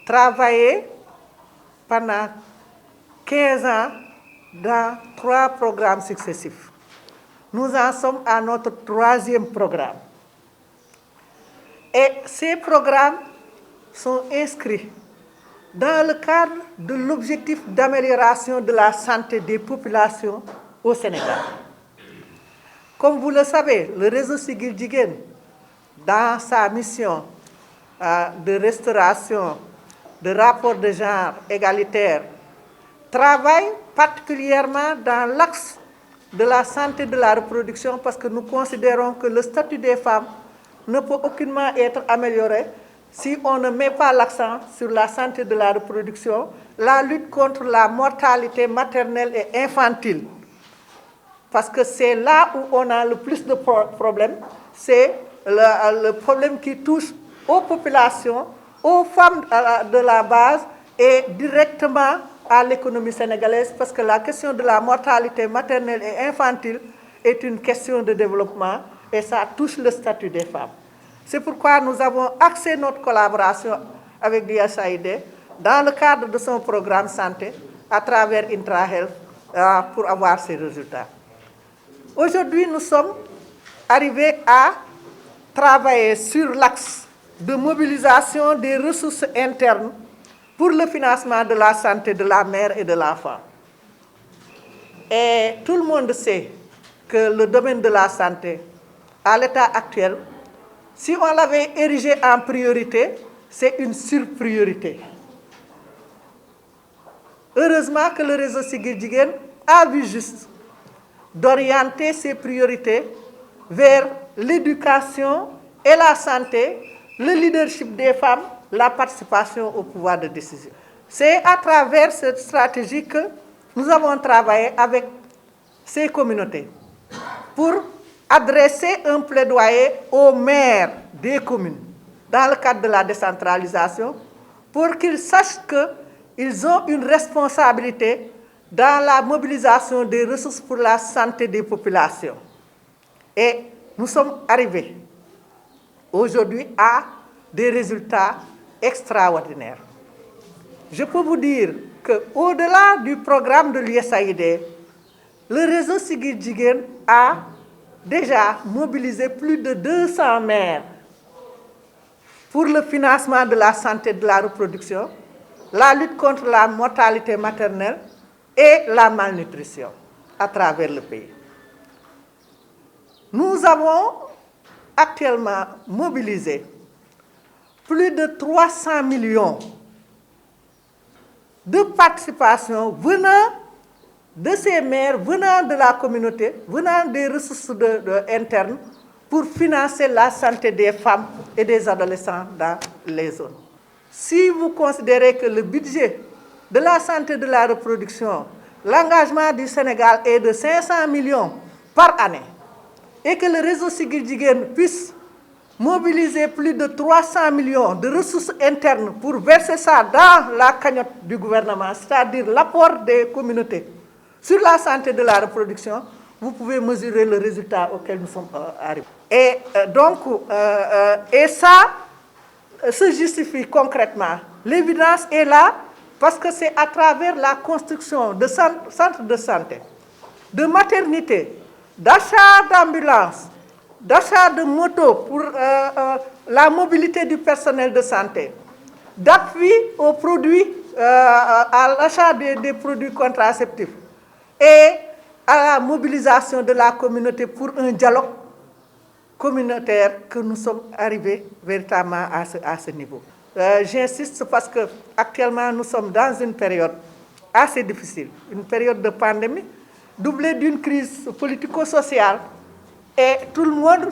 travaillé pendant 15 ans dans 3 programmes successifs. Nous en sommes à notre 3e programme. Et ces programmes sont inscrits dans le cadre de l'objectif d'amélioration de la santé des populations au Sénégal. Comme vous le savez, le réseau Siggil Jigéen, dans sa mission de restauration, de rapport de genre égalitaire, travaille particulièrement dans l'axe de la santé de la reproduction parce que nous considérons que le statut des femmes ne peut aucunement être amélioré si on ne met pas l'accent sur la santé de la reproduction, la lutte contre la mortalité maternelle et infantile. Parce que c'est là où on a le plus de problèmes, c'est le problème qui touche aux populations, aux femmes de la base et directement à l'économie sénégalaise, parce que la question de la mortalité maternelle et infantile est une question de développement et ça touche le statut des femmes. C'est pourquoi nous avons axé notre collaboration avec l'USAID dans le cadre de son programme santé à travers IntraHealth pour avoir ces résultats. Aujourd'hui, nous sommes arrivés à travailler sur l'axe de mobilisation des ressources internes pour le financement de la santé de la mère et de l'enfant. Et tout le monde sait que le domaine de la santé, à l'état actuel, si on l'avait érigé en priorité, c'est une surpriorité. Heureusement que le réseau Siggil Jigéen a vu juste d'orienter ses priorités vers l'éducation et la santé, le leadership des femmes, la participation au pouvoir de décision. C'est à travers cette stratégie que nous avons travaillé avec ces communautés pour adresser un plaidoyer aux maires des communes dans le cadre de la décentralisation pour qu'ils sachent qu'ils ont une responsabilité dans la mobilisation des ressources pour la santé des populations. Et nous sommes arrivés aujourd'hui à des résultats extraordinaires. Je peux vous dire qu'au-delà du programme de l'USAID, le réseau Siggil Jigéen a déjà mobilisé plus de 200 maires pour le financement de la santé de la reproduction, la lutte contre la mortalité maternelle et la malnutrition à travers le pays. Nous avons actuellement mobilisé plus de 300 millions de participation venant de ces maires, venant de la communauté, venant des ressources internes pour financer la santé des femmes et des adolescents dans les zones. Si vous considérez que le budget de la santé de la reproduction, l'engagement du Sénégal est de 500 millions par année et que le réseau Siggil Jigéen puisse mobiliser plus de 300 millions de ressources internes pour verser ça dans la cagnotte du gouvernement, c'est-à-dire l'apport des communautés sur la santé de la reproduction, vous pouvez mesurer le résultat auquel nous sommes arrivés. Et et ça se justifie concrètement. L'évidence est là parce que c'est à travers la construction de centres de santé, de maternité, d'achat d'ambulances, d'achat de motos pour la mobilité du personnel de santé, d'appui aux produits, à l'achat des produits contraceptifs et à la mobilisation de la communauté pour un dialogue communautaire que nous sommes arrivés véritablement à ce niveau. J'insiste parce qu'actuellement nous sommes dans une période assez difficile, une période de pandémie, doublée d'une crise politico-sociale et tout le monde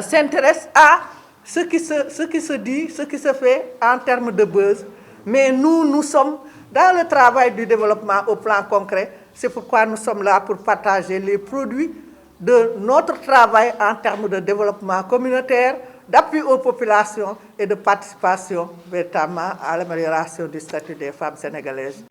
s'intéresse à ce qui se dit, ce qui se fait en termes de buzz. Mais nous sommes dans le travail du développement au plan concret. C'est pourquoi nous sommes là pour partager les produits de notre travail en termes de développement communautaire, d'appui aux populations et de participation véritablement à l'amélioration du statut des femmes sénégalaises.